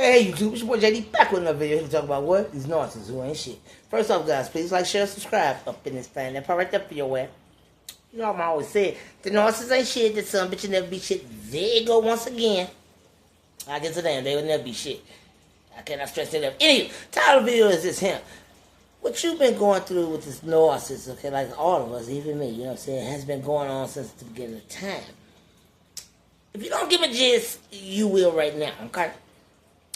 Hey YouTube, it's your boy JD back with another video here to talk about what? These narcissists who ain't shit. First off, guys, please like, share, subscribe up in this thing. That part right there for your way. You know, I'm always saying, the narcissists ain't shit, that some bitch will never be shit. There you go once again. I guess damn, they will never be shit. I cannot stress that enough. Anyway, title of the video is this here. What you've been going through with this narcissist, okay, like all of us, even me, you know what I'm saying, has been going on since the beginning of time. If you don't give a gist, you will right now, okay?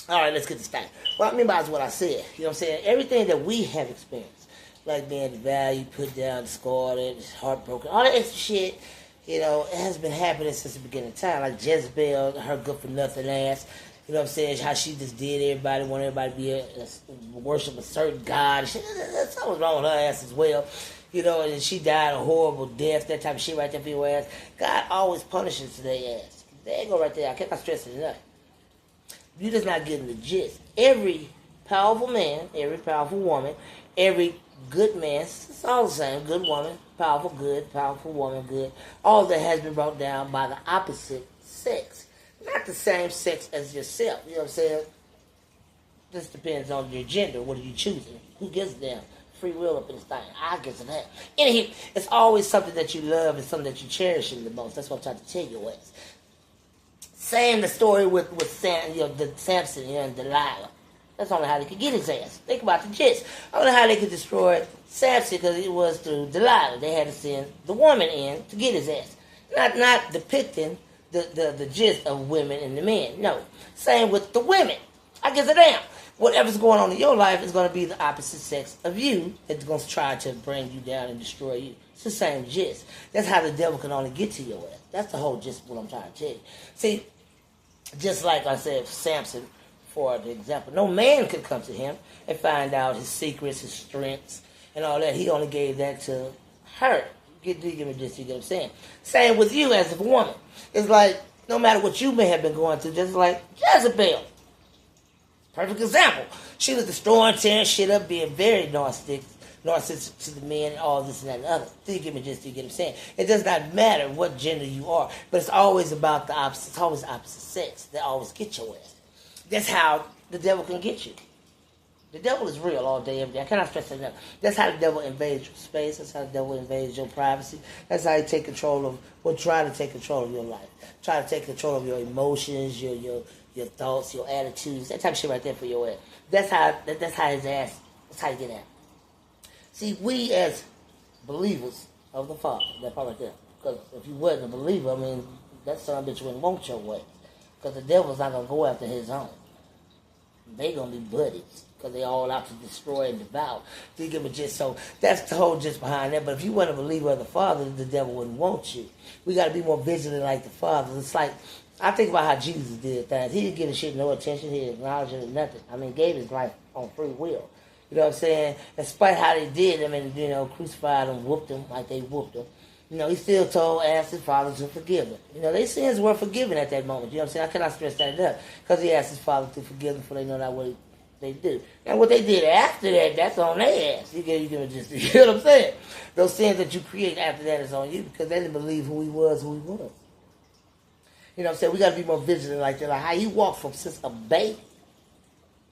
Alright, let's get this started. What I mean by is what I said. You know what I'm saying? Everything that we have experienced, like being devalued, put down, discarded, heartbroken, all that extra shit, you know, it has been happening since the beginning of time. Like Jezebel, her good for nothing ass. You know what I'm saying? How she just did everybody, wanted everybody to be worship a certain God. That's something wrong with her ass as well. You know, and she died a horrible death, that type of shit right there for your ass. God always punishes their ass. There you go right there. I cannot stress it enough. You're just not getting the gist. Every powerful man, every powerful woman, every good man, it's all the same. Good woman, powerful woman, good. All that has been brought down by the opposite sex. Not the same sex as yourself. You know what I'm saying? This depends on your gender. What are you choosing? Who gives a damn? Free will up in this thing. I guess it that. Anyway, it's always something that you love and something that you cherish the most. That's what I'm trying to tell you is. Same the story with Sam, Samson, and Delilah. That's only how they could get his ass. Think about the gist. Only how they could destroy Samson because it was through Delilah. They had to send the woman in to get his ass. Not depicting the gist of women and the men. No. Same with the women. I guess a damn. Whatever's going on in your life is going to be the opposite sex of you that's going to try to bring you down and destroy you. It's the same gist. That's how the devil can only get to your ass. That's the whole gist of what I'm trying to tell you. See, just like I said, Samson, for the example, no man could come to him and find out his secrets, his strengths, and all that. He only gave that to her. You get what I'm saying? Same with you as a woman. It's like, no matter what you may have been going through, just like Jezebel. Perfect example. She was destroying, tearing shit up, being very narcissistic to the men, and all this and that and the other. Do you get what I'm saying? It does not matter what gender you are, but it's always about the opposite. It's always the opposite sex that always get your ass. That's how the devil can get you. The devil is real all day, every day. I cannot stress that enough. That's how the devil invades your space. That's how the devil invades your privacy. That's how he take control of, well, try to take control of your life. Try to take control of your emotions, your thoughts, your attitudes, that type of shit right there for your ass. That's how his ass, that's how you get at. See, we as believers of the Father, that part right there, because if you wasn't a believer, I mean, that son of a bitch wouldn't want your way. Because the devil's not going to go after his own. They going to be buddies. Because they all out to destroy and devour. Do you get me gist? So that's the whole gist behind that. But if you weren't a believer of the Father, the devil wouldn't want you. We got to be more vigilant like the Father. It's like, I think about how Jesus did things. He didn't give a shit no attention. He didn't acknowledge it or nothing. I mean, gave his life on free will. You know what I'm saying? Despite how they did him and, crucified him, whooped him like they whooped him. He still asked his Father to forgive him. Their sins were forgiven at that moment. You know what I'm saying? I cannot stress that enough. Because he asked his Father to forgive them for they know not what they do. And what they did after that, that's on their ass. You know what I'm saying? Those sins that you create after that is on you because they didn't believe who he was. You know what I'm saying? We got to be more vigilant like that. Like how he walked from since a baby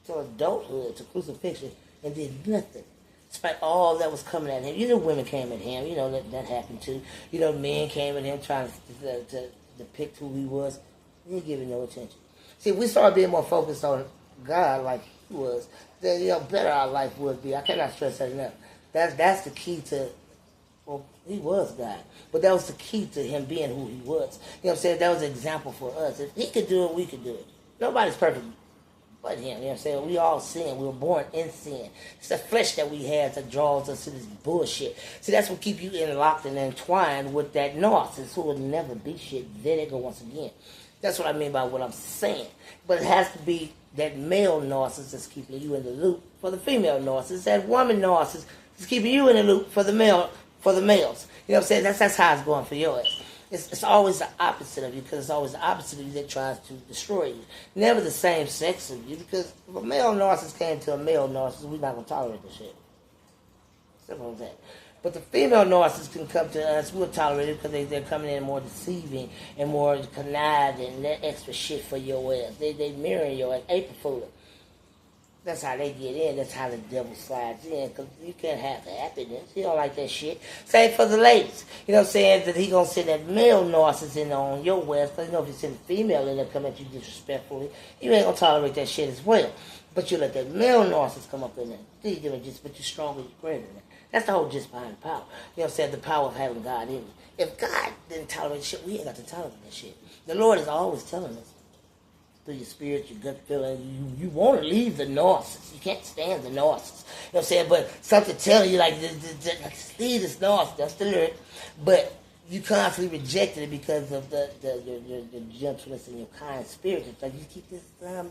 to adulthood to crucifixion and did nothing. Despite all that was coming at him. Women came at him. That happened too. Men came at him trying to depict who he was. He didn't give it no attention. See, if we started being more focused on God like he was, then, better our life would be. I cannot stress that enough. That's the key to, well, he was God. But that was the key to him being who he was. You know what I'm saying? That was an example for us. If he could do it, we could do it. Nobody's perfect but him. You know what I'm saying? We all sin. We were born in sin. It's the flesh that we have that draws us to this bullshit. See, that's what keep you locked and entwined with that narcissist who will never be shit. There they go once again. That's what I mean by what I'm saying. But it has to be that male narcissist that's keeping you in the loop for the female narcissist. That woman narcissist is keeping you in the loop for the males. You know what I'm saying? That's how it's going for yours. It's always the opposite of you because it's always the opposite of you that tries to destroy you. Never the same sex of you because if a male narcissist came to a male narcissist, we're not going to tolerate this shit. Simple as that. But the female narcissists can come to us. We'll tolerate it because they're coming in more deceiving and more conniving, that extra shit for your ass. They mirror your ass, April Fool. That's how they get in. That's how the devil slides in. Because you can't have happiness. He don't like that shit. Same for the ladies. You know what I'm saying? That he going to send that male narcissist in on your ass. Because you know if you send a female in there come at you disrespectfully, you ain't going to tolerate that shit as well. But you let that male narcissist come up in there. But you're stronger, you're greater than that. That's the whole gist behind the power. You know what I'm saying? The power of having God in you. If God didn't tolerate shit, we ain't got to tolerate that shit. The Lord is always telling us. Through your spirit, your gut feeling, you want to leave the narcissist. You can't stand the narcissist. You know what I'm saying? But something telling you, like leave this narcissist. That's the lyric. But you constantly rejected it because of the gentleness and your kind spirit. It's like, you keep this some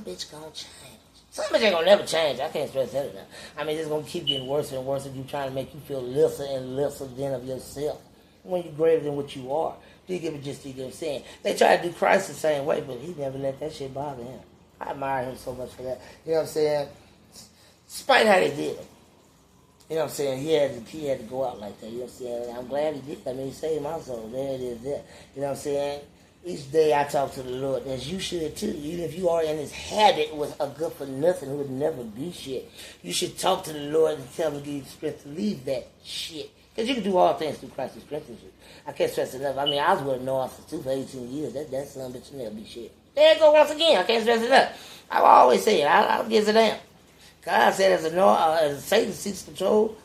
bitch gonna change. Some bitch ain't gonna never change. I can't stress that enough. I mean, it's gonna keep getting worse and worse if you trying to make you feel lesser and lesser than of yourself. When you're greater than what you are. Do you get what I'm saying? They try to do Christ the same way, but he never let that shit bother him. I admire him so much for that. You know what I'm saying? Despite how they did it. You know what I'm saying? He had to go out like that. You know what I'm saying? I'm glad he did. I mean, he saved my soul. There it is there. You know what I'm saying? Each day I talk to the Lord, as you should too. Even if you are in this habit with a good for nothing who would never be shit, you should talk to the Lord and tell him to give you the strength to leave that shit. Because you can do all things through Christ who strengthens you. I can't stress enough. I mean, I was with a narcissist too for 18 years. That son bitch will never be shit. There you go once again. I can't stress enough. I will always say it. I don't give a damn. God said as Satan seeks control,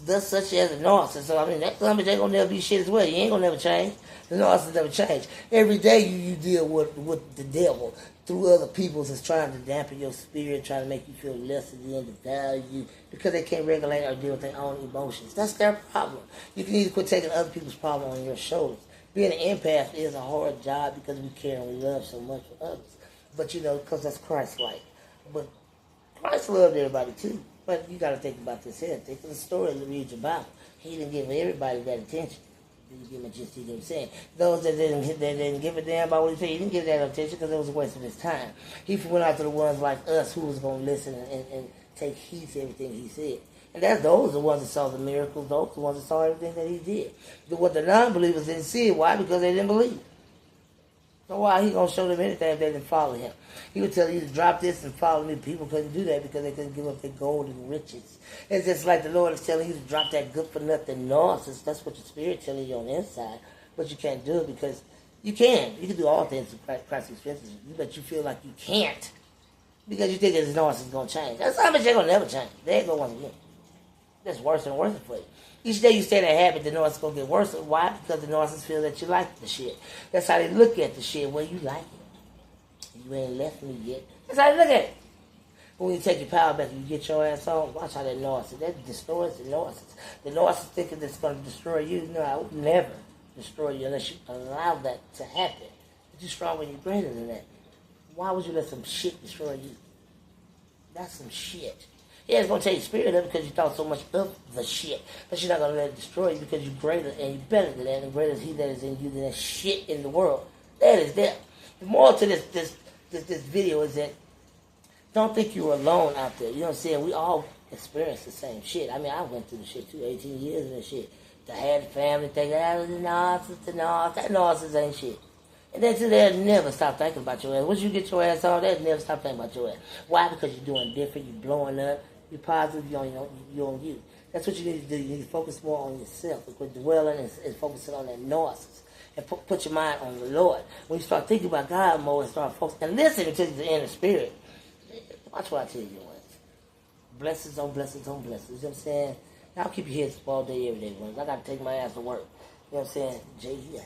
thus such as a narcissist. So, I mean, that son bitch ain't going to never be shit as well. You ain't going to never change. The narcissist never change. Every day you deal with the devil through other people that's trying to dampen your spirit, trying to make you feel less than the value because they can't regulate or deal with their own emotions. That's their problem. You can either quit taking other people's problem on your shoulders. Being an empath is a hard job because we care and we love so much for others. But you know, because that's Christ-like. But Christ loved everybody too. But you got to think about this here. Think of the story that reads your Bible. He didn't give everybody that attention. You know what I'm saying? Those that didn't give a damn about what he said, he didn't give that attention because it was a waste of his time. He went after the ones like us who was going to listen and take heed to everything he said. And those are the ones that saw the miracles, those are the ones that saw everything that he did. What the non-believers didn't see it. Why? Because they didn't believe. So why he going to show them anything if they didn't follow him? He would tell you to drop this and follow me. People couldn't do that because they couldn't give up their gold and riches. It's just like the Lord is telling you to drop that good-for-nothing narcissist. That's what your spirit telling you on the inside. But you can't do it because you can. You can do all things through Christ expenses. But you feel like you can't because you think this narcissist is going to change. That's how much they're going to never change. They ain't going to once again. That's worse and worse for you. Each day you stay in that habit, the narcissist going to get worse. Why? Because the narcissist feel that you like the shit. That's how they look at the shit. Well, you like it. You ain't left me yet. That's how they look at it. When you take your power back and you get your ass on, watch how that narcissist, that destroys the narcissist. The narcissist thinking that's going to destroy you. No, I would never destroy you unless you allow that to happen. But you're stronger and you're greater than that. Why would you let some shit destroy you? That's some shit. Yeah, it's going to take your spirit up because you thought so much of the shit. But you're not going to let it destroy you because you're greater and you're better than that. And greater is he that is in you than that shit in the world. That is that. The moral to this video is that don't think you're alone out there. You know what I'm saying? We all experience the same shit. I mean, I went through the shit too, 18 years of that shit. I had a family thinking, the narcissist, that narcissist ain't shit. And then they'll never stop thinking about your ass. Once you get your ass on, they'll never stop thinking about your ass. Why? Because you're doing different, you're blowing up, you're positive, you're on you. That's what you need to do. You need to focus more on yourself. Quit dwelling and focusing on that narcissist. And put your mind on the Lord. When you start thinking about God more and start focusing and listening to the inner spirit, watch what I tell you. Blessings on blessings on blessings. You know what I'm saying? I'll keep your heads up all day, every day. I got to take my ass to work. You know what I'm saying? Jay, yeah.